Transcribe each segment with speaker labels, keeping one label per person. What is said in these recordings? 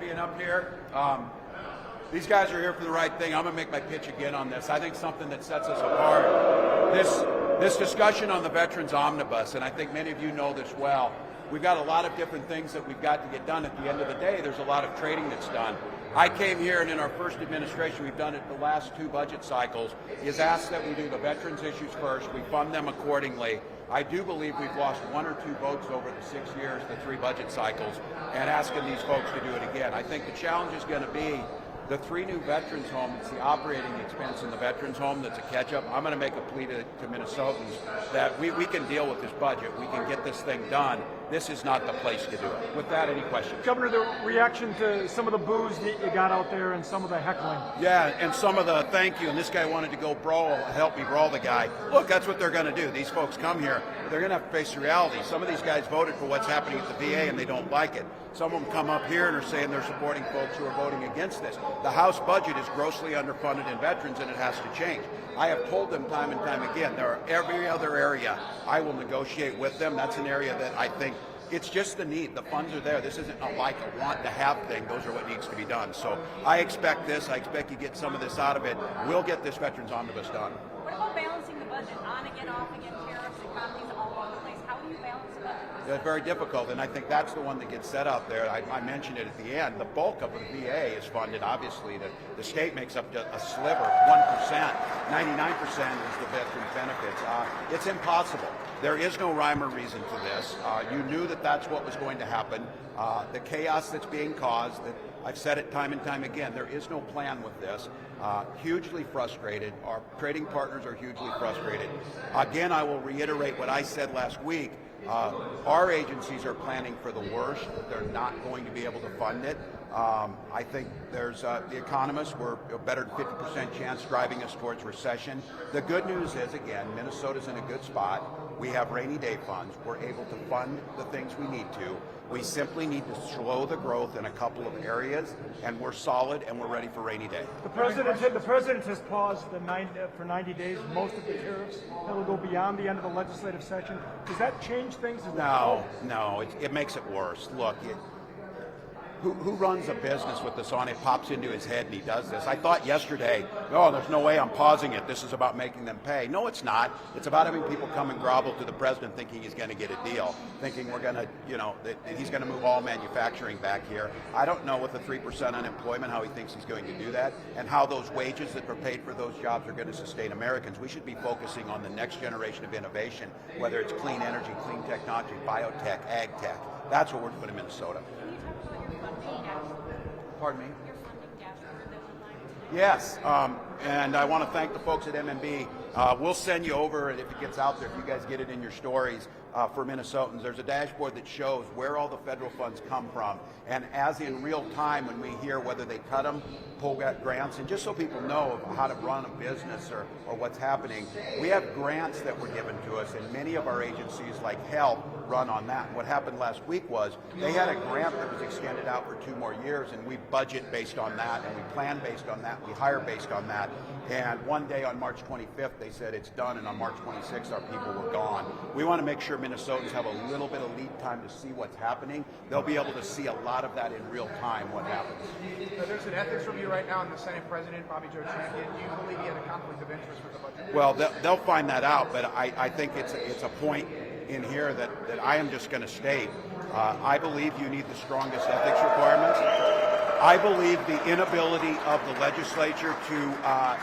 Speaker 1: being up here. These guys are here for the right thing. I'm going to make my pitch again on this. I think something that sets us apart, this discussion on the Veterans Omnibus, and I think many of you know this well, we've got a lot of different things that we've got to get done. At the end of the day, there's a lot of trading that's done. I came here, and in our first administration, we've done it the last 2 budget cycles, is asked that we do the veterans issues first, we fund them accordingly. I do believe we've lost 1 or 2 votes over the 6 years, the 3 budget cycles, and asking these folks to do it again. I think the challenge is going to be the 3 new veterans home. It's the operating expense in the veterans home that's a catch-up. I'm going to make a plea to Minnesotans that we can deal with this budget. We can get this thing done. This is not the place to do it. With that, any questions?
Speaker 2: Governor, the reaction to some of the boos that you got out there and some of the heckling.
Speaker 1: Yeah, and some of the thank you, and this guy wanted to go brawl, help me brawl the guy. Look, that's what they're going to do. These folks come here, they're going to have to face the reality. Some of these guys voted for what's happening at the VA and they don't like it. Some of them come up here and are saying they're supporting folks who are voting against this. The House budget is grossly underfunded in veterans and it has to change. I have told them time and time again, there are every other area I will negotiate with them. That's an area that I think it's just the need. The funds are there. This isn't a like a want to have thing. Those are what needs to be done. So I expect this. I expect you get some of this out of it. We'll get this Veterans Omnibus done.
Speaker 3: What about balancing the budget? On again, off again, tariffs, economies all over the place. How do you balance the budget?
Speaker 1: It's very difficult, and I think that's the one that gets set out there. I mentioned it at the end. The bulk of the VA is funded, obviously. The state makes up just a sliver, 1%. 99% is the veterans benefits. It's impossible. There is no rhyme or reason to this. You knew that that's what was going to happen. The chaos that's being caused, that I've said it time and time again, there is no plan with this. Hugely frustrated. Our trading partners are hugely frustrated. Again, I will reiterate what I said last week. Our agencies are planning for the worst. They're not going to be able to fund it. I think there's the economists were a better than 50% chance driving us towards recession. The good news is, again, Minnesota's in a good spot. We have rainy day funds. We're able to fund the things we need to. We simply need to slow the growth in a couple of areas, and we're solid and we're ready for rainy day.
Speaker 2: The president has paused for 90 days most of the tariffs that will go beyond the end of the legislative session. Does that change things?
Speaker 1: No, it makes it worse. Look, who runs a business with this on? It pops into his head and he does this. I thought yesterday, oh, there's no way I'm pausing it. This is about making them pay. No, it's not. It's about having people come and grovel to the president thinking he's going to get a deal, thinking we're going to, that he's going to move all manufacturing back here. I don't know with the 3% unemployment how he thinks he's going to do that and how those wages that were paid for those jobs are going to sustain Americans. We should be focusing on the next generation of innovation, whether it's clean energy, clean technology, biotech, ag tech. That's what we're doing in Minnesota. Pardon me?
Speaker 3: Your funding dashboard that went live tonight.
Speaker 1: Yes, and I want to thank the folks at MMB. We'll send you over, and if it gets out there, if you guys get it in your stories for Minnesotans, there's a dashboard that shows where all the federal funds come from. And as in real time, when we hear whether they cut them, pull grants, and just so people know how to run a business or what's happening, we have grants that were given to us, and many of our agencies, like Health, run on that. And what happened last week was they had a grant that was extended out for 2 more years, and we budget based on that, and we plan based on that, we hire based on that. And one day on March 25th, they said it's done, and on March 26th, our people were gone. We want to make sure Minnesotans have a little bit of lead time to see what's happening. They'll be able to see a lot of that in real time, what happens.
Speaker 4: So there's an ethics review right now, and the Senate President, Bobby Joe Champion, do you believe he had a conflict of interest with the budget?
Speaker 1: Well, they'll find that out, but I think it's a point in here that I am just going to state. I believe you need the strongest ethics requirements. I believe the inability of the legislature to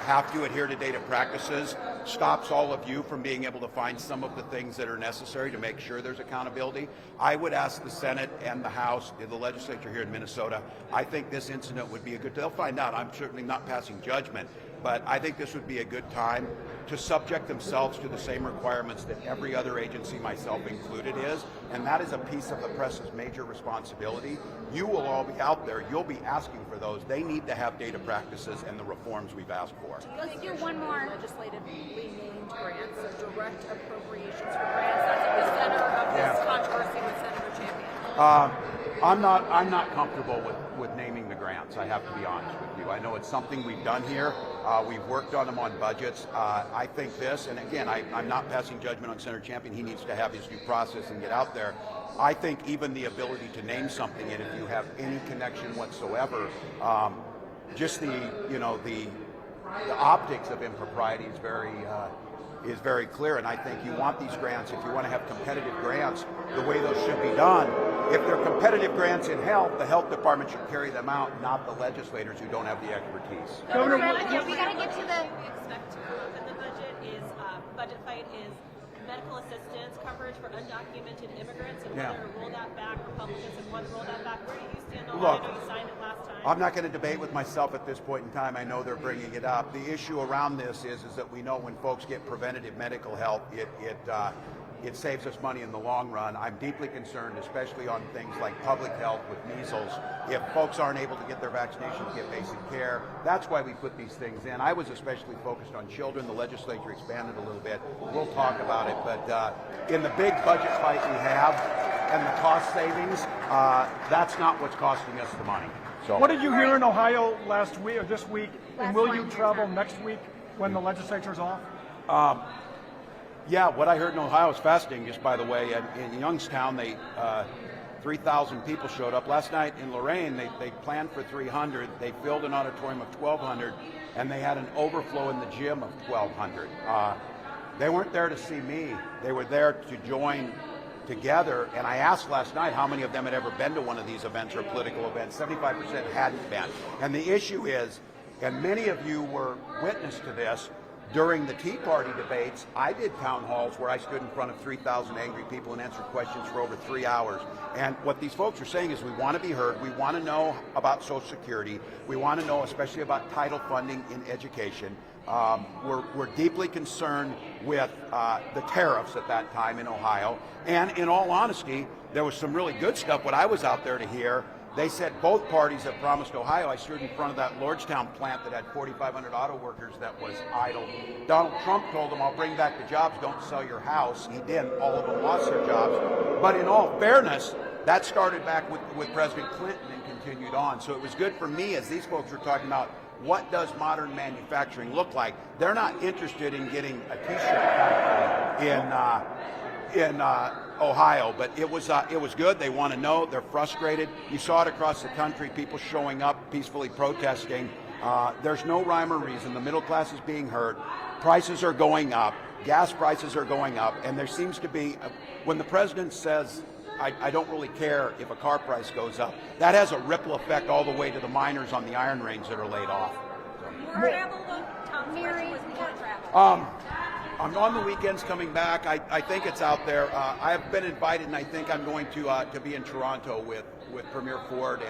Speaker 1: have to adhere to data practices stops all of you from being able to find some of the things that are necessary to make sure there's accountability. I would ask the Senate and the House, the legislature here in Minnesota, I think this incident would be a good, they'll find out. I'm certainly not passing judgment, but I think this would be a good time to subject themselves to the same requirements that every other agency, myself included, is, and that is a piece of the press's major responsibility. You will all be out there. You'll be asking for those. They need to have data practices and the reforms we've asked for.
Speaker 3: Let's do one more.
Speaker 5: Legislatively named grants, so direct appropriations for grants. That's at the center of this controversy with Senator Champion.
Speaker 1: I'm not comfortable with naming the grants. I have to be honest with you. I know it's something we've done here. We've worked on them on budgets. I think this, and again, I'm not passing judgment on Senator Champion. He needs to have his due process and get out there. I think even the ability to name something, and if you have any connection whatsoever, just the optics of impropriety is very clear, and I think you want these grants, if you want to have competitive grants, the way those should be done. If they're competitive grants in health, the health department should carry them out, not the legislators who don't have the expertise.
Speaker 5: Governor,
Speaker 3: we got to get to the. We expect to come up in the budget fight is medical assistance coverage for undocumented immigrants, and whether to roll that back. Republicans have wanted to roll that back. Where do you stand on that? I know you signed it last time.
Speaker 1: I'm not going to debate with myself at this point in time. I know they're bringing it up. The issue around this is that we know when folks get preventative medical help, it saves us money in the long run. I'm deeply concerned, especially on things like public health with measles. If folks aren't able to get their vaccinations, get basic care, that's why we put these things in. I was especially focused on children. The legislature expanded a little bit. We'll talk about it, but in the big budget fight we have and the cost savings, that's not what's costing us the money. So,
Speaker 2: What did you hear in Ohio last week or this week? And will you travel next week when the legislature's off?
Speaker 1: Yeah, what I heard in Ohio is fascinating, just by the way. In Youngstown, 3,000 people showed up. Last night in Lorain, they planned for 300. They filled an auditorium of 1,200, and they had an overflow in the gym of 1,200. They weren't there to see me. They were there to join together, and I asked last night how many of them had ever been to one of these events or political events. 75% hadn't been. And the issue is, and many of you were witness to this, during the Tea Party debates, I did town halls where I stood in front of 3,000 angry people and answered questions for over 3 hours. And what these folks are saying is we want to be heard. We want to know about Social Security. We want to know especially about title funding in education. We're deeply concerned with the tariffs at that time in Ohio. And in all honesty, there was some really good stuff. What I was out there to hear, they said both parties have promised Ohio. I stood in front of that Lordstown plant that had 4,500 auto workers that was idle. Donald Trump told them, I'll bring back the jobs, don't sell your house. He didn't. All of them lost their jobs. But in all fairness, that started back with President Clinton and continued on. So it was good for me as these folks were talking about what does modern manufacturing look like. They're not interested in getting a T-shirt factory in Ohio, but it was good. They want to know. They're frustrated. You saw it across the country, people showing up, peacefully protesting. There's no rhyme or reason. The middle class is being hurt. Prices are going up. Gas prices are going up. And there seems to be, when the president says, I don't really care if a car price goes up, that has a ripple effect all the way to the miners on the iron range that are laid off.
Speaker 3: More travel, though. Tom's question was more travel.
Speaker 1: I'm on the weekends coming back. I think it's out there. I have been invited, and I think I'm going to be in Toronto with Premier Ford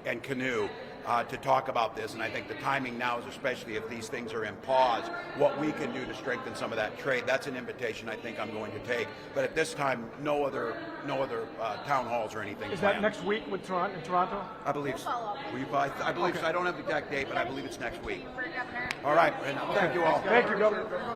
Speaker 1: and Canoe to talk about this. And I think the timing now is, especially if these things are in pause, what we can do to strengthen some of that trade. That's an invitation I think I'm going to take. But at this time, no other town halls or anything.
Speaker 2: Is
Speaker 1: planned.
Speaker 2: that next week in Toronto?
Speaker 1: I believe so. I believe so. I don't have the exact date, but I believe it's next week.
Speaker 3: For Governor.
Speaker 1: All right. And thank you all.
Speaker 2: Thank you, Governor.